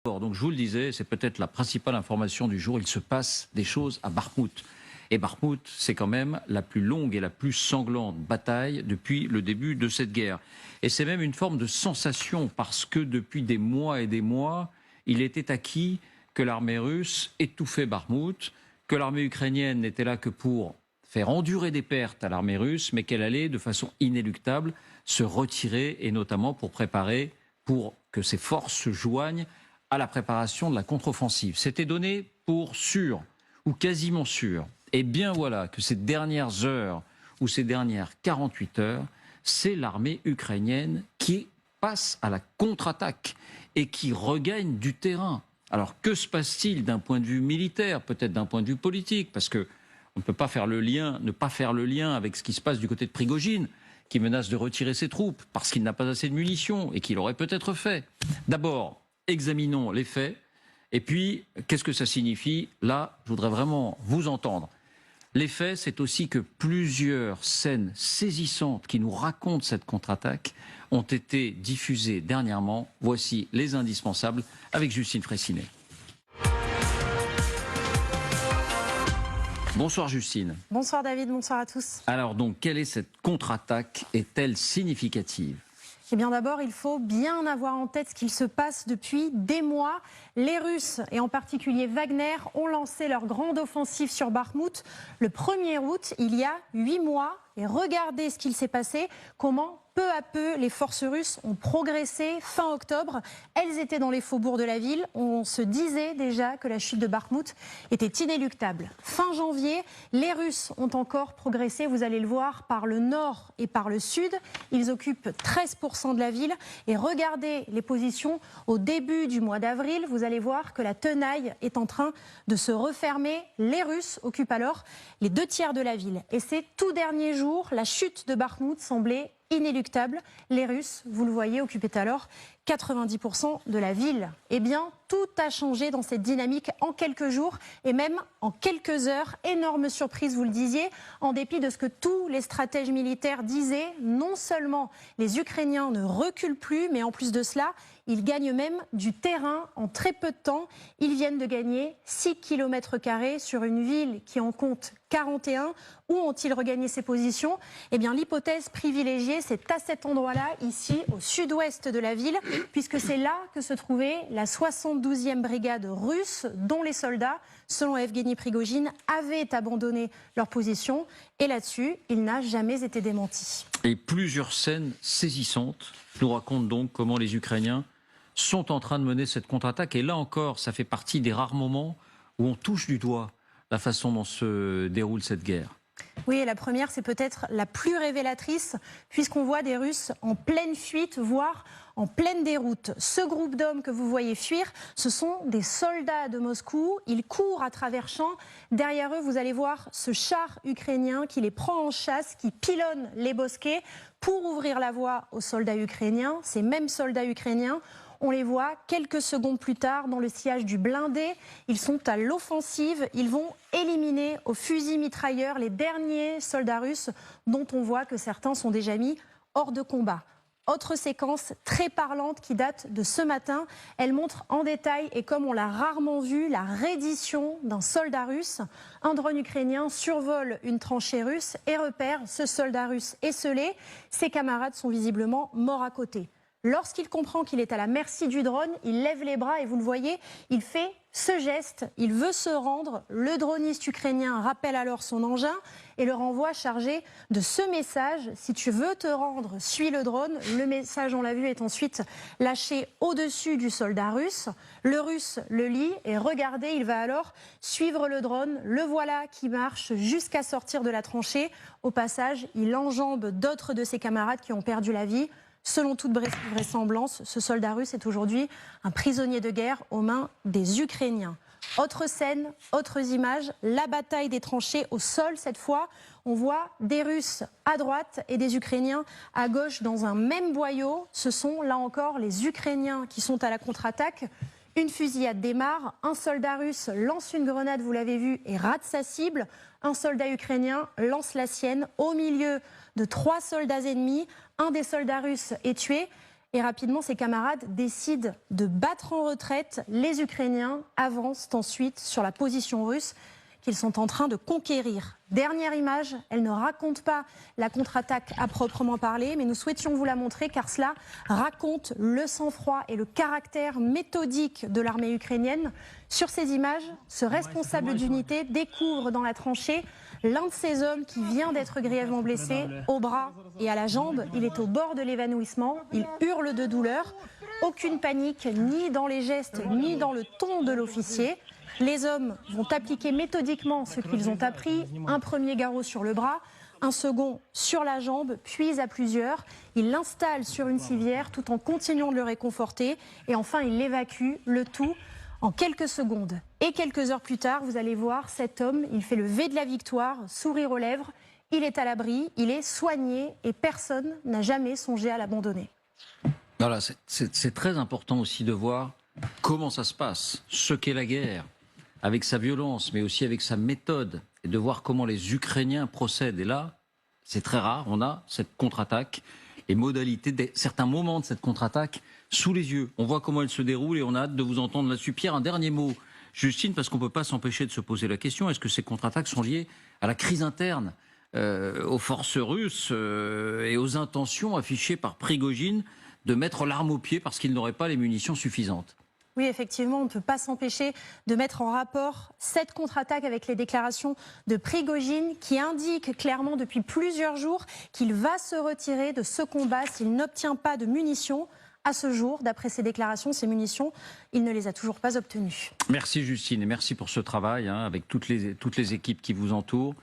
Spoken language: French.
Donc je vous le disais, c'est peut-être la principale information du jour, il se passe des choses à Bakhmout. Et Bakhmout, c'est quand même la plus longue et la plus sanglante bataille depuis le début de cette guerre. Et c'est même une forme de sensation parce que depuis des mois et des mois, il était acquis que l'armée russe étouffait Bakhmout, que l'armée ukrainienne n'était là que pour faire endurer des pertes à l'armée russe, mais qu'elle allait de façon inéluctable se retirer et notamment pour préparer, pour que ses forces se joignent à la préparation de la contre-offensive. C'était donné pour sûr, ou quasiment sûr. Et bien voilà que ces dernières heures, ou ces dernières 48 heures, c'est l'armée ukrainienne qui passe à la contre-attaque et qui regagne du terrain. Alors que se passe-t-il d'un point de vue militaire, peut-être d'un point de vue politique, parce que on ne peut pas faire le lien, ne pas faire le lien avec ce qui se passe du côté de Prigojine, qui menace de retirer ses troupes parce qu'il n'a pas assez de munitions et qu'il aurait peut-être fait. D'abord, examinons les faits. Et puis, qu'est-ce que ça signifie? Là, je voudrais vraiment vous entendre. Les faits, c'est aussi que plusieurs scènes saisissantes qui nous racontent cette contre-attaque ont été diffusées dernièrement. Voici les indispensables avec Justine Fraissinet. Bonsoir Justine. Bonsoir David, bonsoir à tous. Alors donc, quelle est cette contre-attaque? Est-elle significative? Eh bien d'abord, il faut bien avoir en tête ce qu'il se passe depuis des mois. Les Russes, et en particulier Wagner, ont lancé leur grande offensive sur Bakhmout le 1er août, il y a 8 mois. Et regardez ce qu'il s'est passé, comment peu à peu les forces russes ont progressé fin octobre. Elles étaient dans les faubourgs de la ville. On se disait déjà que la chute de Bakhmout était inéluctable. Fin janvier, les Russes ont encore progressé, vous allez le voir, par le nord et par le sud. Ils occupent 13% de la ville. Et regardez les positions au début du mois d'avril. Vous allez voir que la tenaille est en train de se refermer. Les Russes occupent alors les 2 tiers de la ville. Et ces tout derniers jours, la chute de Bakhmout semblait inéluctable. Les Russes, vous le voyez, occupaient alors 90% de la ville. Eh bien, tout a changé dans cette dynamique en quelques jours et même en quelques heures. Énorme surprise, vous le disiez, en dépit de ce que tous les stratèges militaires disaient. Non seulement les Ukrainiens ne reculent plus, mais en plus de cela, ils gagnent même du terrain en très peu de temps. Ils viennent de gagner 6 km² sur une ville qui en compte 41. Où ont-ils regagné ces positions? Eh bien, l'hypothèse privilégiée, c'est à cet endroit-là, ici, au sud-ouest de la ville, puisque c'est là que se trouvait la 72e brigade russe, dont les soldats, selon Evgeny Prigojine, avaient abandonné leur position. Et là-dessus, il n'a jamais été démenti. Et plusieurs scènes saisissantes nous racontent donc comment les Ukrainiens sont en train de mener cette contre-attaque. Et là encore, ça fait partie des rares moments où on touche du doigt la façon dont se déroule cette guerre. Oui, et la première, c'est peut-être la plus révélatrice, puisqu'on voit des Russes en pleine fuite, voire en pleine déroute. Ce groupe d'hommes que vous voyez fuir, ce sont des soldats de Moscou. Ils courent à travers champs. Derrière eux, vous allez voir ce char ukrainien qui les prend en chasse, qui pilonne les bosquets pour ouvrir la voie aux soldats ukrainiens. Ces mêmes soldats ukrainiens, on les voit quelques secondes plus tard dans le sillage du blindé. Ils sont à l'offensive. Ils vont éliminer au fusil mitrailleur les derniers soldats russes dont on voit que certains sont déjà mis hors de combat. Autre séquence très parlante qui date de ce matin. Elle montre en détail, et comme on l'a rarement vu, la reddition d'un soldat russe. Un drone ukrainien survole une tranchée russe et repère ce soldat russe esseulé. Ses camarades sont visiblement morts à côté. Lorsqu'il comprend qu'il est à la merci du drone, il lève les bras et vous le voyez, il fait ce geste, il veut se rendre. Le droniste ukrainien rappelle alors son engin et le renvoie chargé de ce message. Si tu veux te rendre, suis le drone. Le message, on l'a vu, est ensuite lâché au-dessus du soldat russe. Le russe le lit et regardez, il va alors suivre le drone. Le voilà qui marche jusqu'à sortir de la tranchée. Au passage, il enjambe d'autres de ses camarades qui ont perdu la vie. Selon toute vraisemblance, ce soldat russe est aujourd'hui un prisonnier de guerre aux mains des Ukrainiens. Autre scène, autres images, la bataille des tranchées au sol cette fois. On voit des Russes à droite et des Ukrainiens à gauche dans un même boyau. Ce sont là encore les Ukrainiens qui sont à la contre-attaque. Une fusillade démarre, un soldat russe lance une grenade, vous l'avez vu, et rate sa cible. Un soldat ukrainien lance la sienne au milieu de 3 soldats ennemis. Un des soldats russes est tué. Et rapidement, ses camarades décident de battre en retraite. Les Ukrainiens avancent ensuite sur la position russe qu'ils sont en train de conquérir. Dernière image, elle ne raconte pas la contre-attaque à proprement parler, mais nous souhaitions vous la montrer car cela raconte le sang-froid et le caractère méthodique de l'armée ukrainienne. Sur ces images, ce responsable d'unité découvre dans la tranchée l'un de ces hommes qui vient d'être grièvement blessé au bras et à la jambe. Il est au bord de l'évanouissement, il hurle de douleur. Aucune panique, ni dans les gestes, ni dans le ton de l'officier. Les hommes vont appliquer méthodiquement ce qu'ils ont appris. Un premier garrot sur le bras, un second sur la jambe, puis à plusieurs. Ils l'installent sur une civière tout en continuant de le réconforter. Et enfin, ils l'évacuent, le tout en quelques secondes. Et quelques heures plus tard, vous allez voir cet homme, il fait le V de la victoire, sourire aux lèvres. Il est à l'abri, il est soigné et personne n'a jamais songé à l'abandonner. Voilà, c'est très important aussi de voir comment ça se passe, ce qu'est la guerre, avec sa violence, mais aussi avec sa méthode, et de voir comment les Ukrainiens procèdent. Et là, c'est très rare, on a cette contre-attaque, les modalités, certains moments de cette contre-attaque sous les yeux. On voit comment elle se déroule et on a hâte de vous entendre là-dessus. Pierre, un dernier mot, Justine, parce qu'on ne peut pas s'empêcher de se poser la question, est-ce que ces contre-attaques sont liées à la crise interne, aux forces russes et aux intentions affichées par Prigojine de mettre l'arme au pied parce qu'il n'aurait pas les munitions suffisantes? Oui, effectivement, on ne peut pas s'empêcher de mettre en rapport cette contre-attaque avec les déclarations de Prigojine qui indique clairement depuis plusieurs jours qu'il va se retirer de ce combat s'il n'obtient pas de munitions. À ce jour, d'après ses déclarations, ces munitions, il ne les a toujours pas obtenues. Merci Justine et merci pour ce travail avec toutes les équipes qui vous entourent.